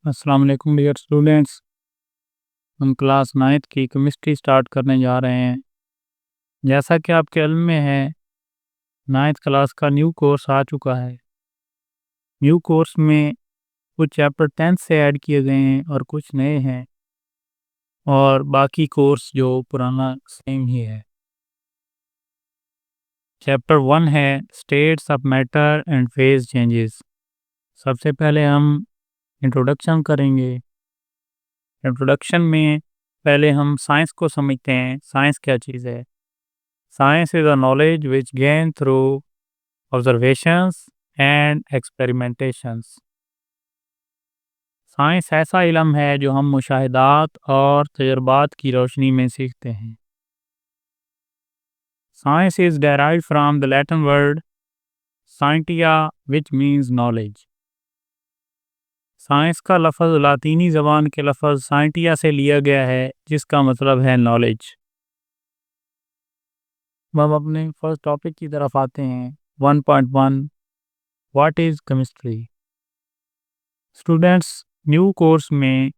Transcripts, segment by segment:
अस्सलाम वालेकुम dear students. हम क्लास 9th की केमिस्ट्री स्टार्ट करने जा रहे हैं। जैसा कि आपके इल्म में है, 9th क्लास का न्यू कोर्स आ चुका है। न्यू कोर्स में कुछ चैप्टर 10th से ऐड किए गए हैं और कुछ नए हैं, और बाकी कोर्स जो पुराना सेम ही है। चैप्टर 1 है states of matter and phase changes. सबसे पहले हम इंट्रोडक्शन करेंगे। इंट्रोडक्शन में पहले हम साइंस को समझते हैं। साइंस क्या चीज़ है? Science is a knowledge which gained through observations and experimentations. Science ऐसा इल्म है जो हम मुशाहिदात और तजर्बात की रोशनी में सीखते हैं। Science is derived from the Latin word scientia which means knowledge. Science का लफ्ज़ लातीनी ज़बान के लफ्ज़ साइंटिया से लिया गया है, जिसका मतलब है नॉलेज। हम अपने फर्स्ट टॉपिक की तरफ आते हैं। 1.1 what is chemistry. Students, new course में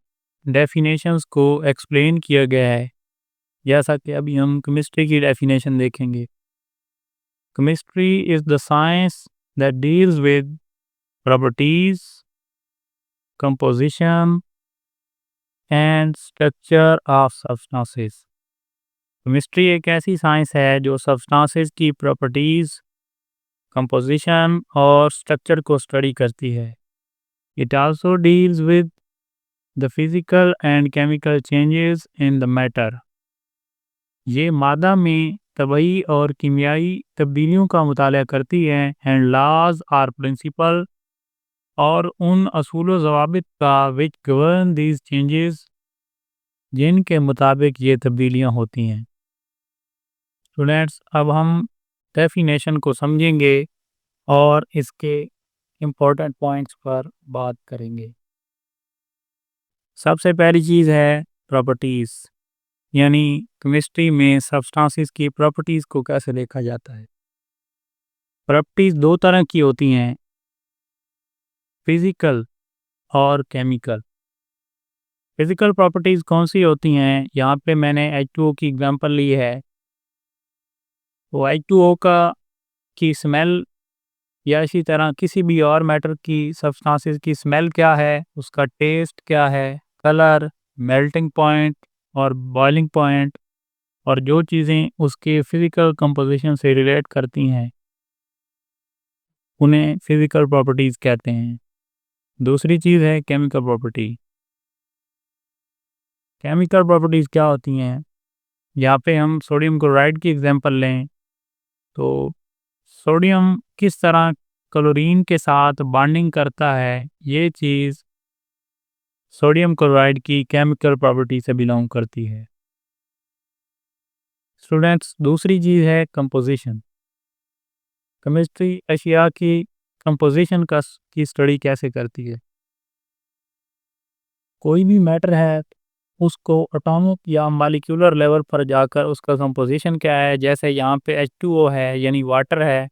डेफिनेशंस को एक्सप्लेन किया गया है। जैसा कि अभी हम केमिस्ट्री की डेफिनेशन देखेंगे। Chemistry is the science that deals with properties, composition and structure of substances. Chemistry एक ऐसी साइंस है जो सब्सटेंसेस की प्रॉपर्टीज, कंपोजिशन और स्ट्रक्चर को स्टडी करती है। It also deals with the physical and chemical changes in the matter. ये मादा में तबई और कीमियाई तब्दीलियों का मुताला करती है। एंड laws आर प्रिंसिपल, और उन असूल व ज़वाबित का which govern these changes, जिनके मुताबिक ये तब्दीलियाँ होती हैं। स्टूडेंट्स, अब हम डेफिनेशन को समझेंगे और इसके इम्पोर्टेंट पॉइंट्स पर बात करेंगे। सबसे पहली चीज़ है प्रॉपर्टीज़, यानी केमिस्ट्री में सब्सटेंसेस की प्रॉपर्टीज़ को कैसे देखा जाता है। प्रॉपर्टीज़ दो तरह की होती हैं, फिज़िकल और केमिकल। फिज़िकल प्रॉपर्टीज़ कौन सी होती हैं? यहाँ पे मैंने H2O की एग्जांपल ली है। तो H2O की स्मेल, या इसी तरह किसी भी और मैटर की सब्सटेंसेस की स्मेल क्या है, उसका टेस्ट क्या है, कलर, मेल्टिंग पॉइंट और बॉइलिंग पॉइंट, और जो चीज़ें उसके फिज़िकल कंपोजिशन से रिलेट करती हैं, उन्हें फिज़िकल प्रॉपर्टीज़ कहते हैं। दूसरी चीज़ है केमिकल प्रॉपर्टी। केमिकल प्रॉपर्टीज़ क्या होती हैं? यहाँ पे हम सोडियम क्लोराइड की एग्जांपल लें तो सोडियम किस तरह क्लोरीन के साथ बॉन्डिंग करता है, ये चीज़ सोडियम क्लोराइड की केमिकल प्रॉपर्टी से बिलोंग करती है। स्टूडेंट्स, दूसरी चीज़ है कंपोजिशन। केमिस्ट्री अशिया की कंपोजिशन की स्टडी कैसे करती है। कोई भी मैटर है, उसको एटॉमिक या मॉलिक्यूलर लेवल पर जाकर उसका कंपोजिशन क्या है। जैसे यहाँ पे H2O है, यानी वाटर है।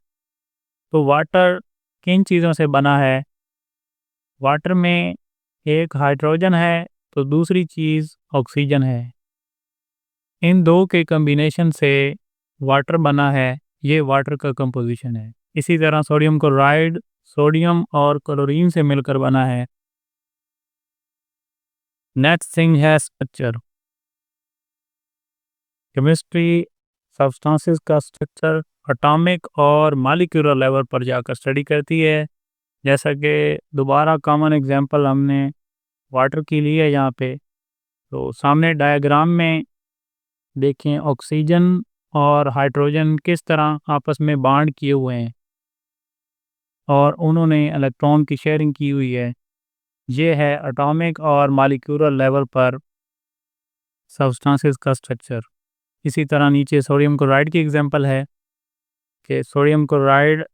तो वाटर किन चीज़ों से बना है? वाटर में एक हाइड्रोजन है, तो दूसरी चीज़ ऑक्सीजन है। इन दो के कम्बिनेशन से वाटर बना है, ये वाटर का कंपोजिशन है। इसी तरह सोडियम क्लोराइड सोडियम और क्लोरीन से मिलकर बना है। नेक्स्ट थिंग है स्ट्रक्चर। केमिस्ट्री सब्सटेंसेस का स्ट्रक्चर एटॉमिक और मॉलिक्यूलर लेवल पर जाकर स्टडी करती है। जैसा कि दोबारा कॉमन एग्जांपल हमने वाटर की ली है यहाँ पे। तो सामने डायग्राम में देखें, ऑक्सीजन और हाइड्रोजन किस तरह आपस में बॉन्ड किए हुए हैं और उन्होंने इलेक्ट्रॉन की शेयरिंग की हुई है। ये है एटॉमिक और मॉलिक्यूलर लेवल पर सब्सटेंसेस का स्ट्रक्चर। इसी तरह नीचे सोडियम क्लोराइड की एग्जांपल है कि सोडियम क्लोराइड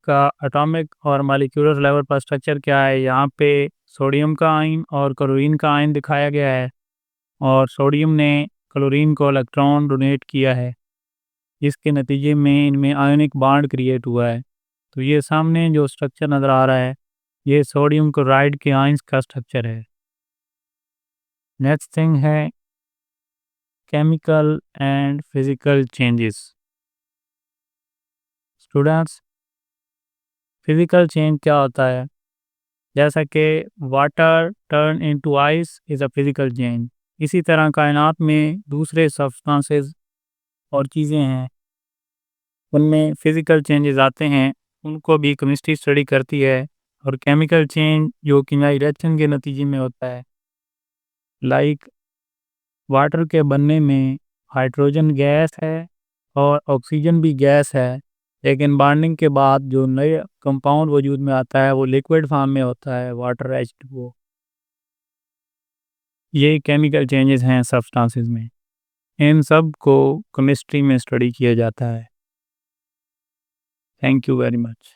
का एटॉमिक और मॉलिक्यूलर लेवल पर स्ट्रक्चर क्या है। यहाँ पे सोडियम का आयन और क्लोरीन का आयन दिखाया गया है, और सोडियम ने क्लोरीन को इलेक्ट्रॉन डोनेट किया है। इसके नतीजे में इनमें आयनिक बॉन्ड क्रिएट हुआ है। तो ये सामने जो स्ट्रक्चर नज़र आ रहा है, ये सोडियम क्लोराइड के आयंस का स्ट्रक्चर है। नेक्स्ट थिंग है chemical and physical changes. Students, physical change क्या होता है? जैसा कि water turn into ice is a physical change, इसी तरह कायनात में दूसरे सब्सटेंसेस और चीज़ें हैं, उनमें फिजिकल चेंजेस आते हैं, उनको भी केमिस्ट्री स्टडी करती है। और केमिकल चेंज जो कीमियाई रिएक्शन के नतीजे में होता है, लाइक वाटर के बनने में हाइड्रोजन गैस है और ऑक्सीजन भी गैस है, लेकिन बॉन्डिंग के बाद जो नए कंपाउंड वजूद में आता है वो लिक्विड फॉर्म में होता है, वाटर H2O। ये केमिकल चेंजेस हैं सब्सटेंसेस में, इन सब को केमिस्ट्री में स्टडी किया जाता है। Thank you very much.